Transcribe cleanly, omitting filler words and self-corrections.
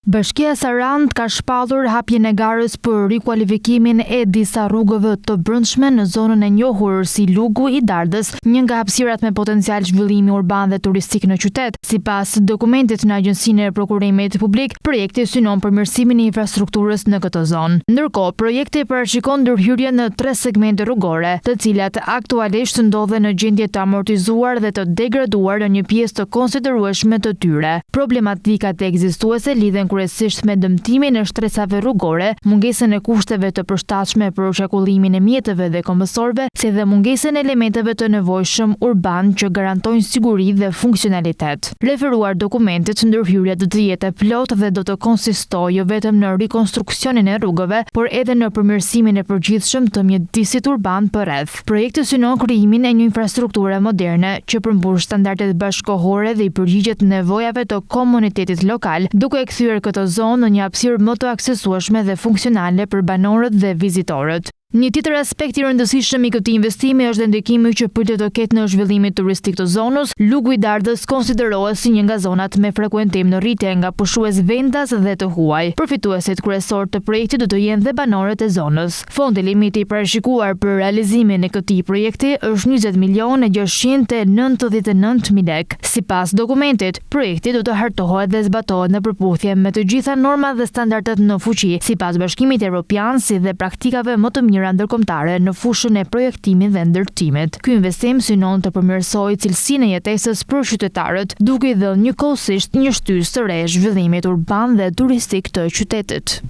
Bashkia Sarand ka shpallur hapjen e garës për rikualifikimin e disa rrugëve të brendshme në zonën e njohur si Lugu i Dardhës, një nga hapësirat me potencial zhvillimi urban dhe turistik në qytet. Sipas dokumentit në Agjencinë e Prokurimit Publik, projekti synon përmirësimin e infrastrukturës në këtë zonë. Ndërkohë, projekti parashikon ndërhyrjen në 3 segmente rrugore, të cilat aktualisht ndodhen në gjendje të amortizuar dhe të degraduar në një pjesë të konsiderueshme të tyre. Problematikat ekzistuese lidhen kryesisht me dëmtimin e shtresave rrugore, mungesën e kushteve të përshtatshme për qarkullimin e mjeteve dhe kombësorëve, si dhe mungesën e elementeve të nevojshëm urban që garantojnë siguri dhe funksionalitet. Referuar dokumentit, ndërhyrja do të jetë plot dhe do të konsistojë jo vetëm në rikonstruksionin e rrugëve, por edhe në përmirësimin e përgjithshëm të mjedisit urban përreth. Projekti synon krijimin e një infrastrukture moderne që përmbush standardet bashkëkohore dhe i përgjigjet nevojave të komunitetit lokal, duke e kthyer këtë zonë në një hapësirë më të aksesueshme dhe funksionale për banorët dhe vizitorët. Një tjetër aspekt i rëndësishëm i këtij investimi është ndikimi që pritet të ketë në zhvillimin turistik të zonës. Lugu i Dardhës konsiderohet si një nga zonat me frekuentim në rritje nga pushues vendas dhe të huaj. Përfituesit kryesor të projektit do të jenë dhe banorët e zonës. Fondi limiti i parashikuar për realizimin e këtij projekti është 20.699.000 lekë. Sipas dokumentit, projekti do të hartohet dhe zbatohet në përputhje me të gjitha normat dhe standardet në fuqi, sipas Bashkimit Evropian si dhe praktikave më të mira ndërkombëtare në fushën e projektimit dhe ndërtimit. Ky investim synon të përmirësojë cilësinë e jetesës për qytetarët, duke i dhënë njëkohësisht një shtysë të re zhvillimit urban dhe turistik të qytetit.